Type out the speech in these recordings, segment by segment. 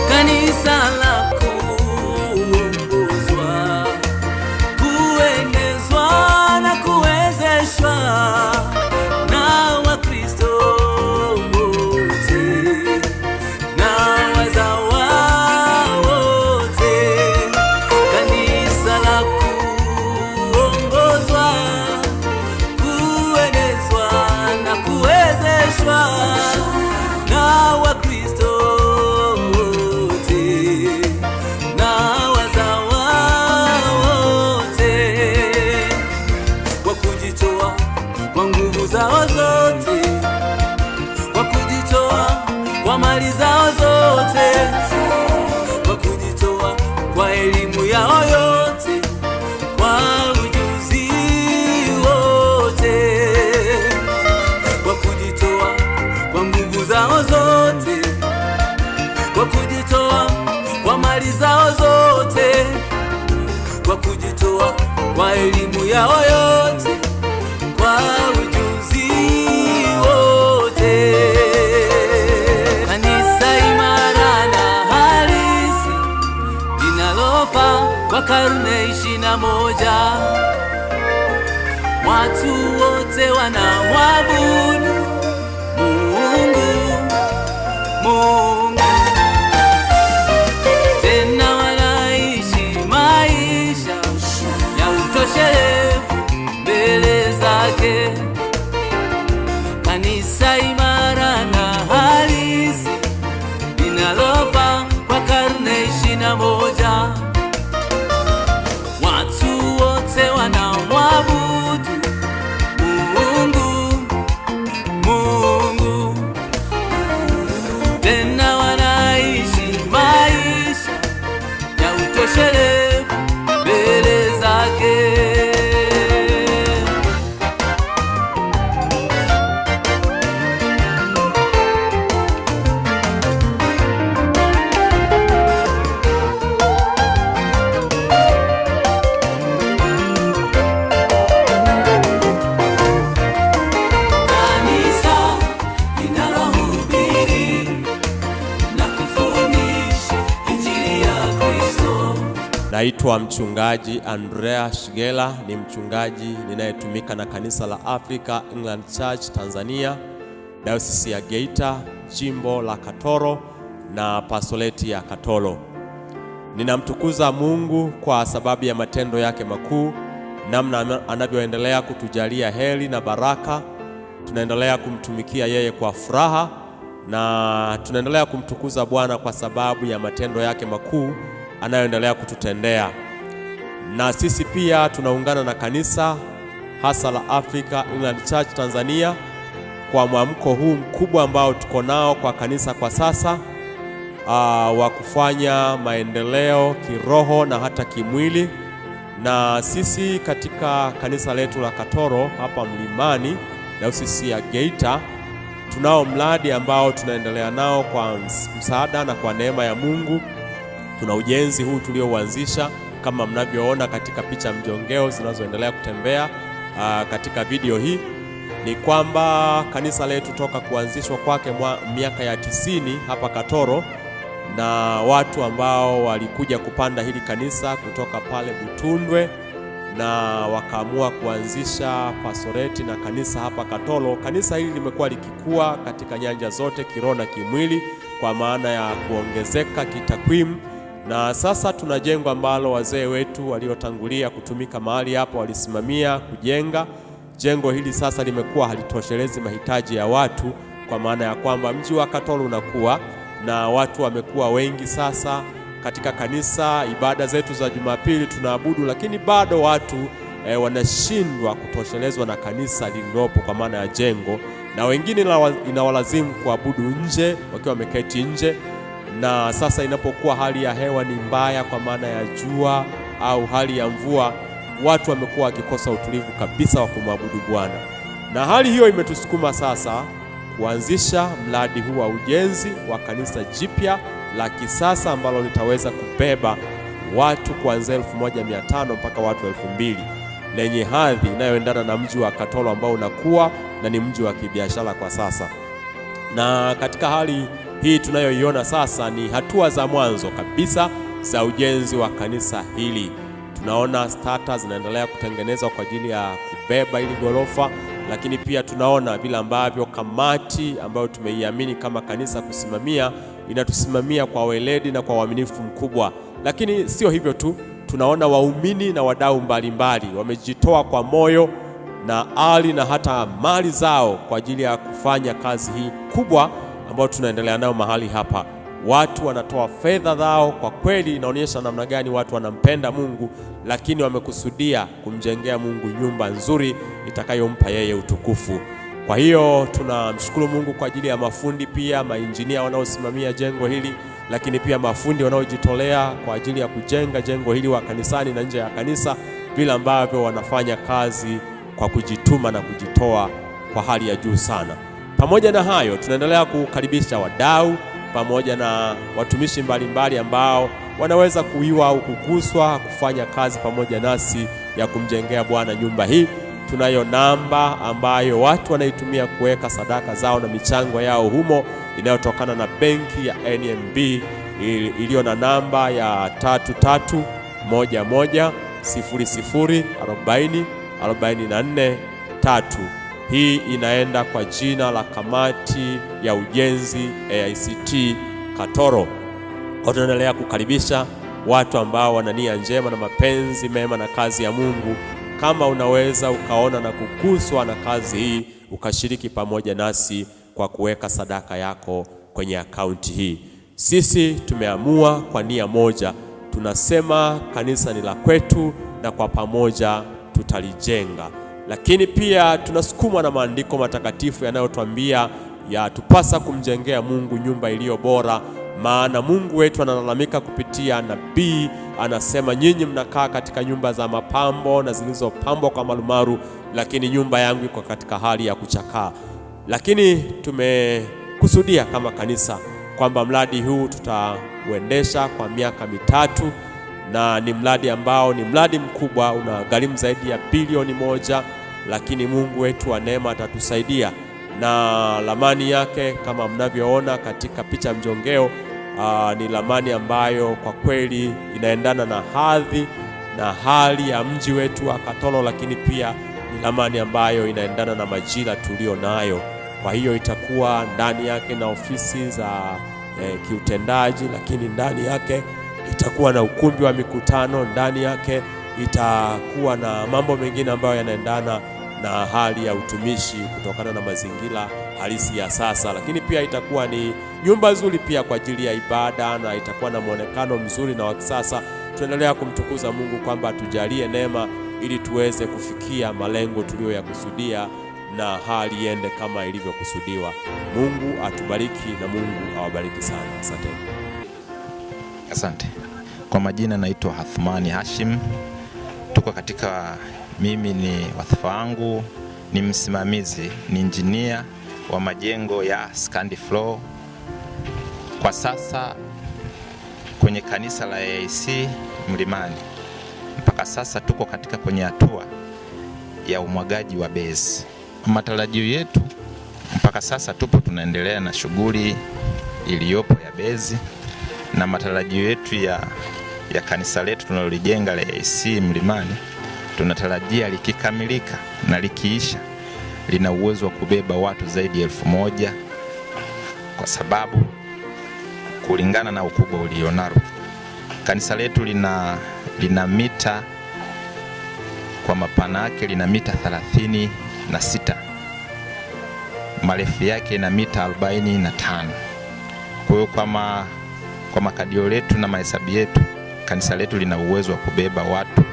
Kanisa la kuongozwa, kuenezwa na kuwezeshwa na Wakristo wote na wazawa wote. Kanisa la kuongozwa, kuenezwa na kuwezeshwa na Wakristo zao zote, kwa kujitoa kwa mali zao zote, kwa kujitoa kwa elimu yao yote, kwa ujuzi wote, kwa kujitoa kwa nguvu zao zote, kwa kujitoa kwa mali zao zote, kwa kujitoa kwa elimu yao yote, kwa ujuzi wote. Kanisa imara na halisi linalofaa kwa karne 21. Watu wote wanamwabudu Mungu, tena wanaishi maisha ya utoshelevu mbele zake. Kanisa imara na halisi linalofaa kwa karne 21. Watu wote wanamwabudu Mungu, tena wanaishi maisha ya utoshelevu mbele zake. Naitwa mchungaji Andrea Shigela, ni mchungaji ninayetumika na kanisa la Africa England Church Tanzania, Diocese ya Geita, jimbo la Katoro na pastoreti ya Katoro. Ninamtukuza Mungu kwa sababu ya matendo yake makuu, namna anavyoendelea kutujalia heri na baraka. Tunaendelea kumtumikia yeye kwa furaha na tunaendelea kumtukuza Bwana kwa sababu ya matendo yake makuu anayoendelea kututendea. Na sisi pia tunaungana na kanisa hasa la Africa England Church Tanzania kwa mwamko huu mkubwa ambao tuko nao kwa kanisa kwa sasa, wa kufanya maendeleo kiroho na hata kimwili. Na sisi katika kanisa letu la Katoro hapa Mlimani, Diocese ya Geita, tunao mradi ambao tunaendelea nao kwa msaada na kwa neema ya Mungu. Tuna ujenzi huu tuliouanzisha kama mnavyoona katika picha mjongeo zinazoendelea kutembea katika video hii. Ni kwamba kanisa letu toka kuanzishwa kwake miaka ya 90 hapa Katoro, na watu ambao walikuja kupanda hili kanisa kutoka pale Butundwe na wakaamua kuanzisha pastoreti na kanisa hapa Katoro. Kanisa hili limekuwa likikua katika nyanja zote, kiroho na kimwili, kwa maana ya kuongezeka kitakwimu. Na sasa tuna jengo ambalo wazee wetu waliotangulia kutumika mahali hapa walisimamia kujenga. Jengo hili sasa limekuwa halitoshelezi mahitaji ya watu, kwa maana ya kwamba mji wa Katoro unakuwa na watu wamekuwa wengi sasa katika kanisa. Ibada zetu za Jumapili tunaabudu, lakini bado watu wanashindwa kutoshelezwa na kanisa lililopo kwa maana ya jengo, na wengine inawalazimu kuabudu nje wakiwa wameketi nje. Na sasa inapokuwa hali ya hewa ni mbaya kwa maana ya jua au hali ya mvua, watu wamekuwa wakikosa utulivu kabisa wa kumwabudu Bwana. Na hali hiyo imetusukuma sasa kuanzisha mradi huu wa ujenzi wa kanisa jipya la kisasa ambalo litaweza kubeba watu kuanzia 1500 mpaka watu 2000, lenye hadhi inayoendana na mji wa Katoro ambao unakuwa na ni mji wa kibiashara kwa sasa. Na katika hali hii tunayoiona sasa ni hatua za mwanzo kabisa za ujenzi wa kanisa hili. Tunaona starter zinaendelea kutengenezwa kwa ajili ya kubeba ili ghorofa, lakini pia tunaona vile ambavyo kamati ambayo tumeiamini kama kanisa kusimamia inatusimamia kwa weledi na kwa uaminifu mkubwa. Lakini sio hivyo tu, tunaona waumini na wadau mbalimbali wamejitoa kwa moyo na ali na hata mali zao kwa ajili ya kufanya kazi hii kubwa ambayo tunaendelea nayo mahali hapa. Watu wanatoa fedha zao, kwa kweli inaonyesha namna gani watu wanampenda Mungu, lakini wamekusudia kumjengea Mungu nyumba nzuri itakayompa yeye utukufu. Kwa hiyo tunamshukuru Mungu kwa ajili ya mafundi, pia mainjinia wanaosimamia jengo hili, lakini pia mafundi wanaojitolea kwa ajili ya kujenga jengo hili wa kanisani na nje ya kanisa, vile ambavyo wanafanya kazi kwa kujituma na kujitoa kwa hali ya juu sana. Pamoja na hayo, tunaendelea kukaribisha wadau pamoja na watumishi mbalimbali ambao wanaweza kuiwa au kuguswa kufanya kazi pamoja nasi ya kumjengea Bwana nyumba hii. Tunayo namba ambayo watu wanaitumia kuweka sadaka zao na michango yao humo, inayotokana na benki ya NMB iliyo na namba ya 3311004044. Hii inaenda kwa jina la Kamati ya Ujenzi AICT Katoro. Tunaendelea kukaribisha watu ambao wana nia njema na mapenzi mema na kazi ya Mungu. Kama unaweza ukaona na kuguswa na kazi hii, ukashiriki pamoja nasi kwa kuweka sadaka yako kwenye akaunti hii. Sisi tumeamua kwa nia moja, tunasema kanisa ni la kwetu na kwa pamoja tutalijenga. Lakini pia tunasukumwa na maandiko matakatifu yanayotuambia tupasa kumjengea Mungu nyumba iliyo bora, maana Mungu wetu analalamika kupitia nabii, anasema nyinyi mnakaa katika nyumba za mapambo na zilizopambwa kwa marumaru, lakini nyumba yangu iko katika hali ya kuchakaa. Lakini tumekusudia kama kanisa kwamba mradi huu tutauendesha kwa miaka 3, na ni mradi ambao ni mradi mkubwa, unagharimu zaidi ya bilioni 1, lakini Mungu wetu wa neema atatusaidia. Na ramani yake kama mnavyoona katika picha mjongeo, ni ramani ambayo kwa kweli inaendana na hadhi na hali ya mji wetu wa Katoro, lakini pia ni ramani ambayo inaendana na majira tulio nayo. Kwa hiyo itakuwa ndani yake na ofisi za kiutendaji, lakini ndani yake itakuwa na ukumbi wa mikutano, ndani yake itakuwa na mambo mengine ambayo yanaendana na hali ya utumishi kutokana na mazingira halisi ya sasa. Lakini pia itakuwa ni nyumba nzuri pia kwa ajili ya ibada, na itakuwa na muonekano mzuri na wa kisasa. Tuendelea kumtukuza Mungu kwamba atujalie neema ili tuweze kufikia malengo tuliyoyakusudia na hali iende kama ilivyokusudiwa. Mungu atubariki na Mungu awabariki sana. Asante. Asante. Kwa majina naitwa Hathmani Hashim. Tuko katika, mimi ni wadhifa wangu ni msimamizi, ni injinia wa majengo ya Scandi Floor. Kwa sasa kwenye kanisa la AIC Mlimani, mpaka sasa tuko katika kwenye hatua ya umwagaji wa base. Matarajio yetu mpaka sasa tupo tunaendelea na shughuli iliyopo ya base, na matarajio yetu ya kanisa letu tunalolijenga la AIC Mlimani, tunatarajia likikamilika na likiisha lina uwezo wa kubeba watu zaidi ya 1000, kwa sababu kulingana na ukubwa ulionalo kanisa letu lina mita, kwa mapana yake lina mita 36, marefu yake na mita 45. Kwa hiyo kwa makadirio yetu na mahesabu yetu, kanisa letu lina uwezo wa kubeba watu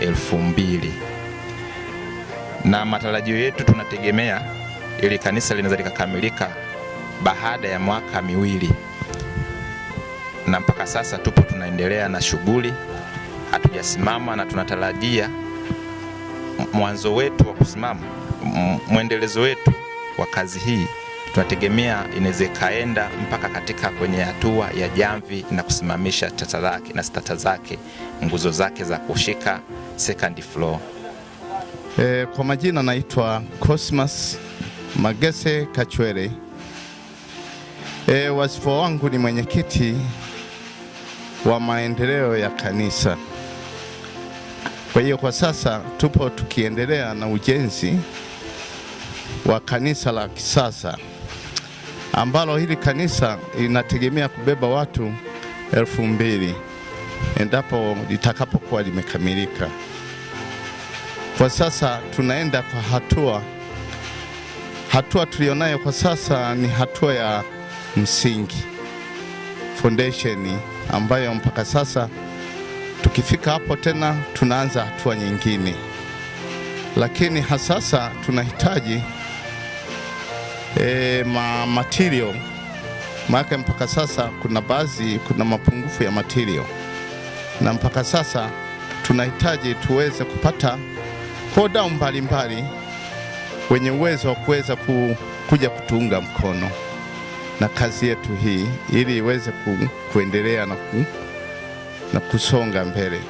2000. Na matarajio yetu tunategemea ili kanisa linaweza likakamilika baada ya mwaka 2. Na mpaka sasa tupo tunaendelea na shughuli, hatujasimama, na tunatarajia mwanzo wetu wa kusimama, mwendelezo wetu wa kazi hii tunategemea inaweza kaenda mpaka katika kwenye hatua ya jamvi na kusimamisha tata zake na stata zake, nguzo zake za kushika second floor. Kwa majina naitwa Cosmas Magese Kachwele. Wasifu wangu ni mwenyekiti wa maendeleo ya kanisa. Kwa hiyo kwa sasa tupo tukiendelea na ujenzi wa kanisa la kisasa ambalo hili kanisa linategemea kubeba watu 2000 endapo litakapokuwa limekamilika. Kwa sasa tunaenda kwa hatua tulionayo kwa sasa ni hatua ya msingi, foundation, ambayo mpaka sasa tukifika hapo tena tunaanza hatua nyingine. Lakini hasasa tunahitaji material, maana mpaka sasa kuna mapungufu ya material, na mpaka sasa tunahitaji tuweze kupata wadau mbalimbali wenye uwezo wa kuweza kuja kutuunga mkono na kazi yetu hii ili iweze kuendelea na kusonga mbele.